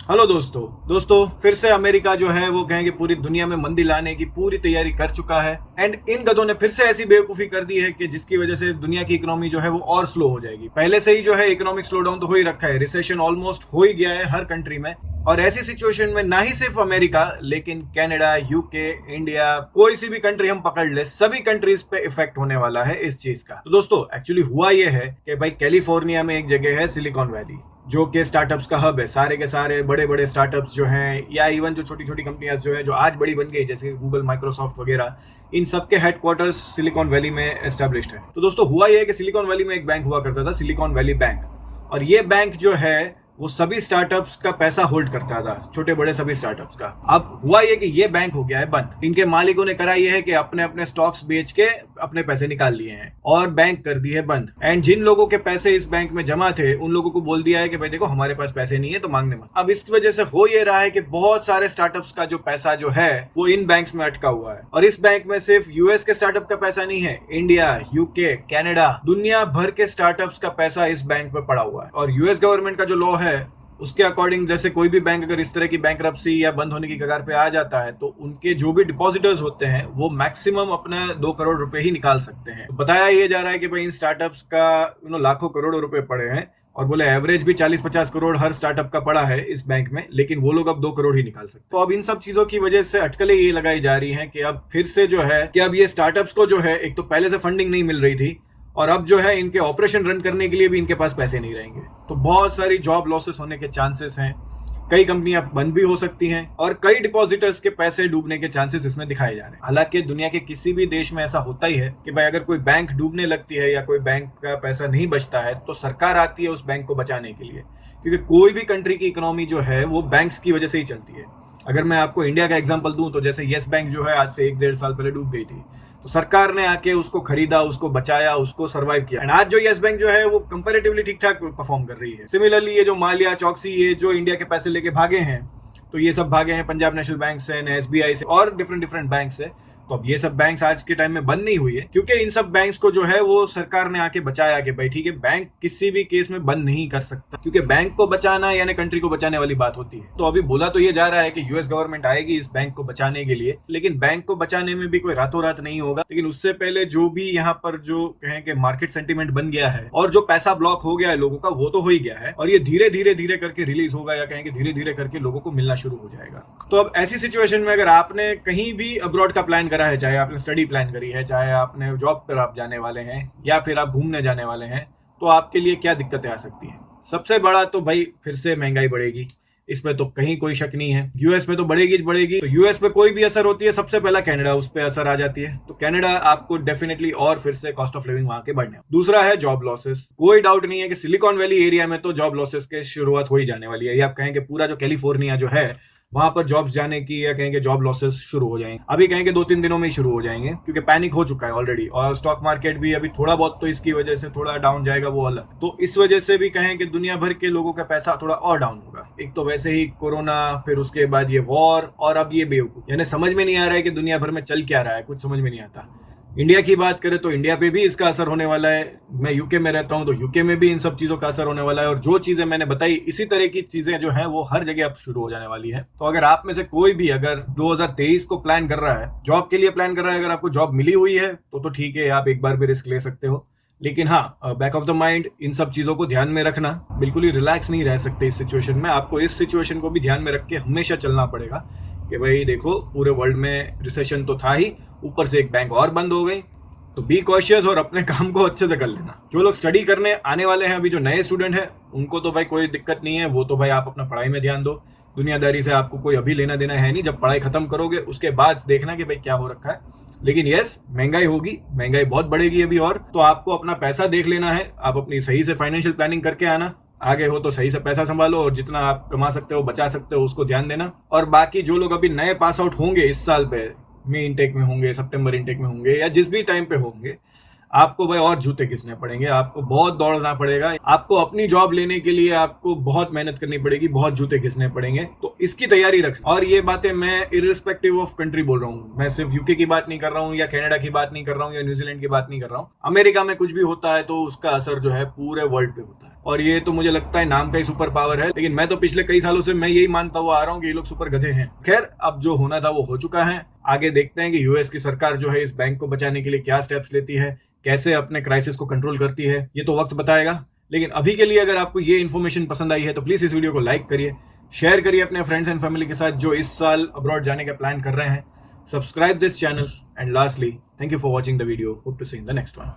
Hello दोस्तों फिर से अमेरिका जो है वो कहेंगे पूरी दुनिया में मंदी लाने की पूरी तैयारी कर चुका है। एंड इन गधों ने फिर से ऐसी बेवकूफी कर दी है कि जिसकी वजह से दुनिया की इकोनॉमी जो है वो और स्लो हो जाएगी। पहले से ही जो है इकोनॉमिक स्लो डाउन तो हो ही रखा है, रिसेशन ऑलमोस्ट हो ही गया है हर कंट्री में। और ऐसी सिचुएशन में ना ही सिर्फ अमेरिका लेकिन कनाडा, यूके, इंडिया, कोई सी भी कंट्री हम पकड़ ले, सभी कंट्रीज पे इफेक्ट होने वाला है इस चीज का। तो दोस्तों एक्चुअली हुआ ये है कि भाई कैलिफोर्निया में एक जगह है सिलिकॉन वैली, जो कि स्टार्टअप्स का हब है। सारे के सारे बड़े बड़े स्टार्टअप्स जो हैं या इवन जो छोटी छोटी कंपनियां जो है जो आज बड़ी बन गई जैसे गूगल, माइक्रोसॉफ्ट वगैरह, इन सब के हेडक्वार्टर्स सिलिकॉन वैली में एस्टेब्लिश्ड है। तो दोस्तों हुआ ये है कि सिलिकॉन वैली में एक बैंक हुआ करता था, सिलिकॉन वैली बैंक। और ये बैंक जो है वो सभी स्टार्टअप्स का पैसा होल्ड करता था, छोटे बड़े सभी स्टार्टअप्स का। अब हुआ ये कि ये बैंक हो गया है बंद। इनके मालिकों ने करा ये है कि अपने अपने स्टॉक्स बेच के अपने पैसे निकाल लिए हैं और बैंक कर दी है बंद। एंड जिन लोगों के पैसे इस बैंक में जमा थे उन लोगों को बोल दिया है कि भाई देखो हमारे पास पैसे नहीं है तो मांगने मत। अब इस वजह से हो ये रहा है कि बहुत सारे स्टार्टअप्स का जो पैसा जो है वो इन बैंक्स में अटका हुआ है। और इस बैंक में सिर्फ यूएस के स्टार्टअप का पैसा नहीं है, इंडिया, यूके, कनाडा, दुनिया भर के स्टार्टअप्स का पैसा इस बैंक में पड़ा हुआ है। और यूएस गवर्नमेंट का जो लॉ है उसके अकॉर्डिंग जैसे कोई भी बैंक अगर इस तरह की बैंकरप्सी या बंद होने की कगार पे आ जाता है तो उनके जो भी डिपॉजिटर्स होते हैं वो मैक्सिमम अपना 2 करोड़ रुपए ही निकाल सकते हैं। तो बताया ये जा रहा है कि भाई इन स्टार्टअप्स का लाखों करोड़ों रुपए पड़े हैं और बोले एवरेज भी 40-50 करोड़ हर स्टार्टअप का पड़ा है इस बैंक में, लेकिन वो लोग अब 2 करोड़ ही निकाल सकते। तो अब इन सब चीजों की वजह से अटकलें ये लगाई जा रही हैं कि अब फिर से जो है कि अब ये स्टार्टअप्स को जो है एक तो पहले से फंडिंग नहीं मिल रही थी और अब जो है इनके ऑपरेशन रन करने के लिए भी इनके पास पैसे नहीं रहेंगे। तो बहुत सारी जॉब लॉसेस होने के चांसेस हैं, कई कंपनियां बंद भी हो सकती हैं और कई डिपॉजिटर्स के पैसे डूबने के चांसेस इसमें दिखाए जा रहे हैं। हालांकि दुनिया के किसी भी देश में ऐसा होता ही है कि भाई अगर कोई बैंक डूबने लगती है या कोई बैंक का पैसा नहीं बचता है तो सरकार आती है उस बैंक को बचाने के लिए, क्योंकि कोई भी कंट्री की इकोनॉमी जो है वो बैंक्स की वजह से ही चलती है। अगर मैं आपको इंडिया का एग्जांपल दूं तो जैसे येस बैंक जो है आज से 1-1.5 साल पहले डूब गई थी, तो सरकार ने आके उसको खरीदा, उसको बचाया, उसको सर्वाइव किया। एंड आज जो येस बैंक जो है वो कंपैरेटिवली ठीक ठाक परफॉर्म कर रही है। सिमिलरली ये जो माल्या, चौकसी, ये जो इंडिया के पैसे लेके भागे हैं तो ये सब भागे हैं पंजाब नेशनल बैंक से, एसबीआई से और डिफरेंट बैंक से। तो अब ये सब बैंक्स आज के टाइम में बंद नहीं हुई है क्योंकि इन सब बैंक्स को जो है वो सरकार ने आके बचाया कि भाई ठीक है बैंक किसी भी केस में बंद नहीं कर सकता, क्योंकि बैंक को बचाना यानी कंट्री को बचाने वाली बात होती है। तो अभी बोला तो ये जा रहा है कि यूएस गवर्नमेंट आएगी इस बैंक को बचाने के लिए, लेकिन बैंक को बचाने में भी कोई रातों रात नहीं होगा। लेकिन उससे पहले जो भी यहाँ पर जो कहें कि मार्केट सेंटिमेंट बन गया है और जो पैसा ब्लॉक हो गया है लोगों का वो तो हो ही गया है और ये धीरे धीरे करके रिलीज होगा या कहें कि धीरे धीरे करके लोगों को मिलना शुरू हो जाएगा। तो अब ऐसी सिचुएशन में अगर आपने कहीं भी अब्रॉड का प्लान करा है, चाहे आपने स्टडी प्लान करी है, चाहे आपने जॉब पर आप जाने वाले हैं या फिर आप घूमने जाने वाले हैं, तो आपके लिए क्या दिक्कतें आ सकती हैं। सबसे बड़ा तो भाई फिर से महंगाई बढ़ेगी, इसमें तो कहीं कोई शक नहीं है। यूएस में तो बढ़ेगी बढ़ेगी, तो यूएस पे कोई भी असर होती है सबसे पहला कनाडा उस पर असर आ जाती है। तो कनाडा आपको डेफिनेटली और फिर से कॉस्ट ऑफ लिविंग वहां के बढ़ने। दूसरा है जॉब लॉसेस। कोई डाउट नहीं है कि सिलिकॉन वैली एरिया में तो जॉब लॉसेस की शुरुआत हो ही जाने वाली है। ये आप कहेंगे पूरा जो कैलिफोर्निया जो है वहां पर जॉब्स जाने की या कहेंगे जॉब लॉसेस शुरू हो जाएंगे। अभी कहेंगे 2-3 दिनों में ही शुरू हो जाएंगे क्योंकि पैनिक हो चुका है ऑलरेडी और स्टॉक मार्केट भी अभी थोड़ा बहुत तो इसकी वजह से थोड़ा डाउन जाएगा वो अलग। तो इस वजह से भी कहें कि दुनिया भर के लोगों का पैसा थोड़ा और डाउन होगा। एक तो वैसे ही कोरोना, फिर उसके बाद ये वॉर और अब ये बेवकूफ, यानी समझ में नहीं आ रहा है कि दुनिया भर में चल क्या रहा है, कुछ समझ में नहीं आता। इंडिया की बात करें तो इंडिया पे भी इसका असर होने वाला है। मैं यूके में रहता हूं तो यूके में भी इन सब चीजों का असर होने वाला है और जो चीजें मैंने बताई इसी तरह की चीजें जो हैं वो हर जगह अब शुरू हो जाने वाली है। तो अगर आप में से कोई भी अगर 2023 को प्लान कर रहा है, जॉब के लिए प्लान कर रहा है, अगर आपको जॉब मिली हुई है तो ठीक है, आप एक बार भी रिस्क ले सकते हो। लेकिन हाँ, back of the mind in सब चीजों को ध्यान में रखना, बिल्कुल ही रिलैक्स नहीं रह सकते इस सिचुएशन में। आपको इस सिचुएशन को भी ध्यान में रख के हमेशा चलना पड़ेगा कि भाई देखो पूरे वर्ल्ड में रिसेशन तो था ही, ऊपर से एक बैंक और बंद हो गई, तो बी कॉशियस और अपने काम को अच्छे से कर लेना। जो लोग स्टडी करने आने वाले हैं, अभी जो नए स्टूडेंट हैं, उनको तो भाई कोई दिक्कत नहीं है, वो तो भाई आप अपना पढ़ाई में ध्यान दो। दुनियादारी से आपको कोई अभी लेना देना है नहीं, जब पढ़ाई खत्म करोगे उसके बाद देखना कि भाई क्या हो रखा है। लेकिन यस, महंगाई होगी, महंगाई बहुत बढ़ेगी अभी और, तो आपको अपना पैसा देख लेना है। आप अपनी सही से फाइनेंशियल प्लानिंग करके आना, आगे हो तो सही से पैसा संभालो और जितना आप कमा सकते हो, बचा सकते हो, उसको ध्यान देना। और बाकी जो लोग अभी नए पास आउट होंगे इस साल पे, मई इनटेक में होंगे, सितंबर इनटेक में होंगे या जिस भी टाइम पे होंगे, आपको भाई और जूते घिसने पड़ेंगे, आपको बहुत दौड़ना पड़ेगा, आपको अपनी जॉब लेने के लिए आपको बहुत मेहनत करनी पड़ेगी, बहुत जूते घिसने पड़ेंगे। तो इसकी तैयारी रखना। और ये बातें मैं इररिस्पेक्टिव ऑफ कंट्री बोल रहा हूँ, मैं सिर्फ यूके की बात नहीं कर रहा हूँ या कनाडा की बात नहीं कर रहा हूँ या न्यूजीलैंड की बात नहीं कर रहा हूँ। अमेरिका में कुछ भी होता है तो उसका असर जो है पूरे वर्ल्ड पे होता है, और ये तो मुझे लगता है नाम का ही सुपर पावर है, लेकिन मैं तो पिछले कई सालों से मैं यही मानता हुआ आ रहा हूँ कि ये लोग सुपर गधे हैं। खैर, अब जो होना था वो हो चुका है। आगे देखते हैं कि यूएस की सरकार जो है इस बैंक को बचाने के लिए क्या स्टेप्स लेती है, कैसे अपने क्राइसिस को कंट्रोल करती है, ये तो वक्त बताएगा। लेकिन अभी के लिए अगर आपको ये इन्फॉर्मेशन पसंद आई है तो प्लीज इस वीडियो को लाइक करिए, शेयर करिए अपने फ्रेंड्स एंड फैमिली के साथ जो इस साल अब्रॉड जाने का प्लान कर रहे हैं। Subscribe this channel and lastly thank you for watching the video. Hope to see in the next one.